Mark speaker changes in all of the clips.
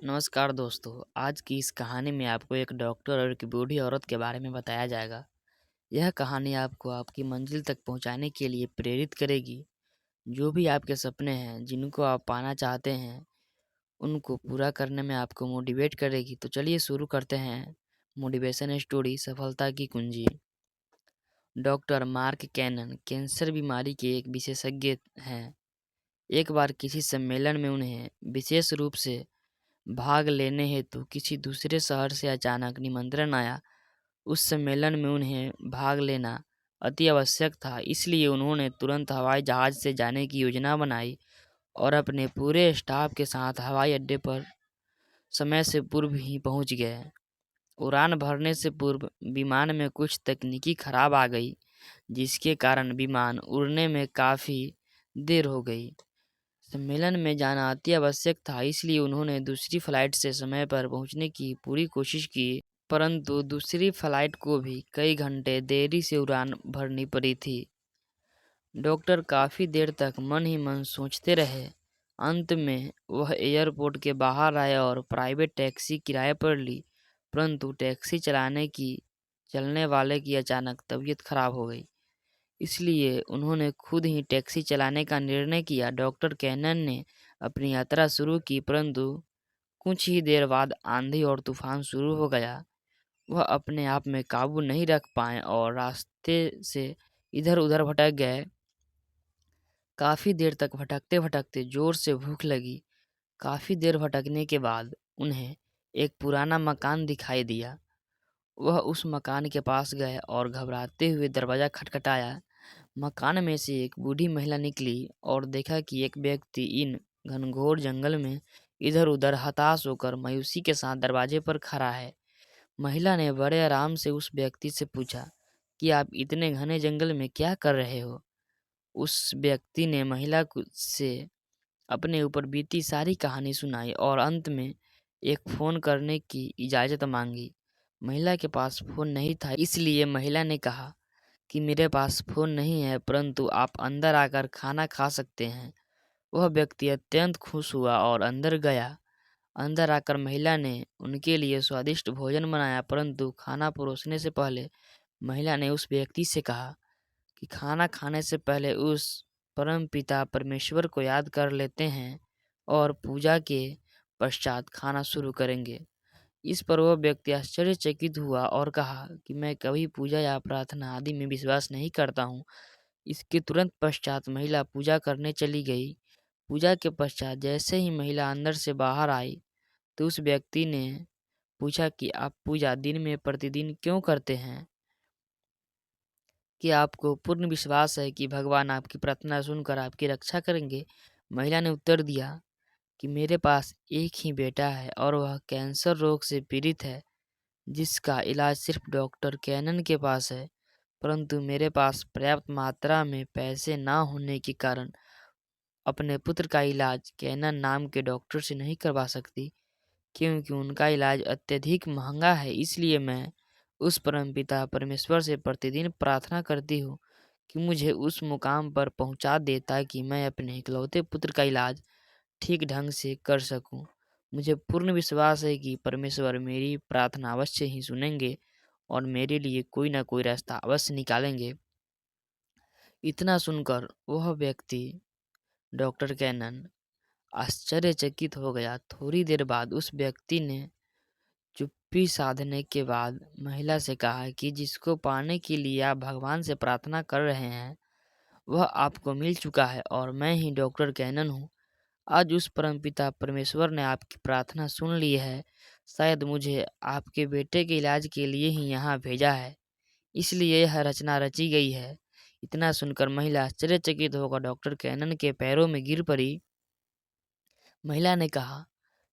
Speaker 1: नमस्कार दोस्तों। आज की इस कहानी में आपको एक डॉक्टर और एक बूढ़ी औरत के बारे में बताया जाएगा। यह कहानी आपको आपकी मंजिल तक पहुंचाने के लिए प्रेरित करेगी। जो भी आपके सपने हैं, जिनको आप पाना चाहते हैं, उनको पूरा करने में आपको मोटिवेट करेगी। तो चलिए शुरू करते हैं। मोटिवेशन स्टोरी सफलता की कुंजी। डॉक्टर मार्क कैनन कैंसर बीमारी के एक विशेषज्ञ हैं। एक बार किसी सम्मेलन में उन्हें विशेष रूप से भाग लेने हेतु किसी दूसरे शहर से अचानक निमंत्रण आया। उस सम्मेलन में उन्हें भाग लेना अति आवश्यक था, इसलिए उन्होंने तुरंत हवाई जहाज से जाने की योजना बनाई और अपने पूरे स्टाफ के साथ हवाई अड्डे पर समय से पूर्व ही पहुंच गए। उड़ान भरने से पूर्व विमान में कुछ तकनीकी खराब आ गई, जिसके कारण विमान उड़ने में काफ़ी देर हो गई। सम्मेलन में जाना अति आवश्यक था, इसलिए उन्होंने दूसरी फ्लाइट से समय पर पहुंचने की पूरी कोशिश की, परंतु दूसरी फ्लाइट को भी कई घंटे देरी से उड़ान भरनी पड़ी थी। डॉक्टर काफ़ी देर तक मन ही मन सोचते रहे। अंत में वह एयरपोर्ट के बाहर आए और प्राइवेट टैक्सी किराए पर ली, परंतु टैक्सी चलने वाले की अचानक तबीयत खराब हो गई। इसलिए उन्होंने खुद ही टैक्सी चलाने का निर्णय किया। डॉक्टर कैनन ने अपनी यात्रा शुरू की, परंतु कुछ ही देर बाद आंधी और तूफान शुरू हो गया। वह अपने आप में काबू नहीं रख पाए और रास्ते से इधर-उधर भटक गए। काफ़ी देर तक भटकते भटकते जोर से भूख लगी। काफ़ी देर भटकने के बाद उन्हें एक पुराना मकान दिखाई दिया। वह उस मकान के पास गए और घबराते हुए दरवाज़ा खटखटाया। मकान में से एक बूढ़ी महिला निकली और देखा कि एक व्यक्ति इन घनघोर जंगल में इधर उधर हताश होकर मायूसी के साथ दरवाजे पर खड़ा है। महिला ने बड़े आराम से उस व्यक्ति से पूछा कि आप इतने घने जंगल में क्या कर रहे हो। उस व्यक्ति ने महिला से अपने ऊपर बीती सारी कहानी सुनाई और अंत में एक फ़ोन करने की इजाज़त मांगी। महिला के पास फ़ोन नहीं था, इसलिए महिला ने कहा कि मेरे पास फ़ोन नहीं है, परंतु आप अंदर आकर खाना खा सकते हैं। वह व्यक्ति अत्यंत खुश हुआ और अंदर गया। अंदर आकर महिला ने उनके लिए स्वादिष्ट भोजन बनाया, परंतु खाना परोसने से पहले महिला ने उस व्यक्ति से कहा कि खाना खाने से पहले उस परम पिता परमेश्वर को याद कर लेते हैं और पूजा के पश्चात खाना शुरू करेंगे। इस पर वह व्यक्ति आश्चर्यचकित हुआ और कहा कि मैं कभी पूजा या प्रार्थना आदि में विश्वास नहीं करता हूँ। इसके तुरंत पश्चात महिला पूजा करने चली गई। पूजा के पश्चात जैसे ही महिला अंदर से बाहर आई, तो उस व्यक्ति ने पूछा कि आप पूजा दिन में प्रतिदिन क्यों करते हैं? कि आपको पूर्ण विश्वास है कि भगवान आपकी प्रार्थना सुनकर आपकी रक्षा करेंगे? महिला ने उत्तर दिया कि मेरे पास एक ही बेटा है और वह कैंसर रोग से पीड़ित है, जिसका इलाज सिर्फ डॉक्टर कैनन के पास है, परंतु मेरे पास पर्याप्त मात्रा में पैसे ना होने के कारण अपने पुत्र का इलाज कैनन नाम के डॉक्टर से नहीं करवा सकती, क्योंकि उनका इलाज अत्यधिक महंगा है। इसलिए मैं उस परमपिता परमेश्वर से प्रतिदिन प्रार्थना करती हूँ कि मुझे उस मुकाम पर पहुँचा दे, ताकि मैं अपने इकलौते पुत्र का इलाज ठीक ढंग से कर सकूं। मुझे पूर्ण विश्वास है कि परमेश्वर मेरी प्रार्थना अवश्य ही सुनेंगे और मेरे लिए कोई ना कोई रास्ता अवश्य निकालेंगे। इतना सुनकर वह व्यक्ति, डॉक्टर कैनन, आश्चर्यचकित हो गया। थोड़ी देर बाद उस व्यक्ति ने चुप्पी साधने के बाद महिला से कहा कि जिसको पाने के लिए आप भगवान से प्रार्थना कर रहे हैं, वह आपको मिल चुका है और मैं ही डॉक्टर कैनन हूँ। आज उस परमपिता परमेश्वर ने आपकी प्रार्थना सुन ली है। शायद मुझे आपके बेटे के इलाज के लिए ही यहाँ भेजा है, इसलिए यह रचना रची गई है। इतना सुनकर महिला आश्चर्यचकित होकर डॉक्टर कैनन के पैरों में गिर पड़ी। महिला ने कहा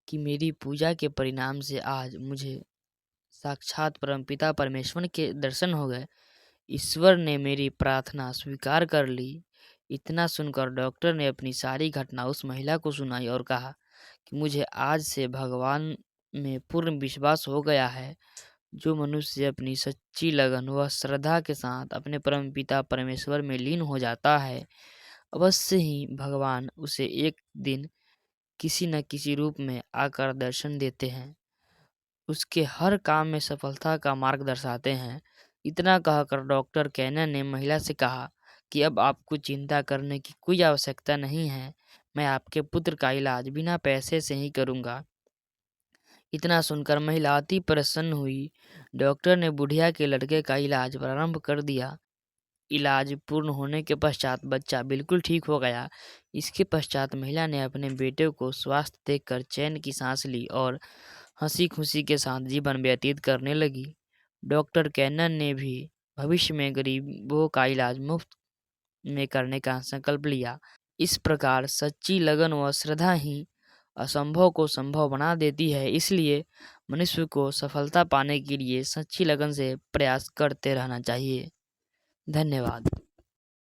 Speaker 1: कि मेरी पूजा के परिणाम से आज मुझे साक्षात परमपिता परमेश्वर के दर्शन हो गए। ईश्वर ने मेरी प्रार्थना स्वीकार कर ली। इतना सुनकर डॉक्टर ने अपनी सारी घटना उस महिला को सुनाई और कहा कि मुझे आज से भगवान में पूर्ण विश्वास हो गया है। जो मनुष्य अपनी सच्ची लगन व श्रद्धा के साथ अपने परमपिता परमेश्वर में लीन हो जाता है, अवश्य ही भगवान उसे एक दिन किसी न किसी रूप में आकर दर्शन देते हैं, उसके हर काम में सफलता का मार्ग दर्शाते हैं। इतना कहकर डॉक्टर कैनन ने महिला से कहा कि अब आपको चिंता करने की कोई आवश्यकता नहीं है, मैं आपके पुत्र का इलाज बिना पैसे से ही करूंगा। इतना सुनकर महिला अति प्रसन्न हुई। डॉक्टर ने बुढ़िया के लड़के का इलाज प्रारंभ कर दिया। इलाज पूर्ण होने के पश्चात बच्चा बिल्कुल ठीक हो गया। इसके पश्चात महिला ने अपने बेटे को स्वास्थ्य देखकर चैन की सांस ली और हंसी खुशी के साथ जीवन व्यतीत करने लगी। डॉक्टर कैनन ने भी भविष्य में गरीबों का इलाज मुफ्त में करने का संकल्प लिया। इस प्रकार सच्ची लगन व श्रद्धा ही असंभव को संभव बना देती है। इसलिए मनुष्य को सफलता पाने के लिए सच्ची लगन से प्रयास करते रहना चाहिए। धन्यवाद।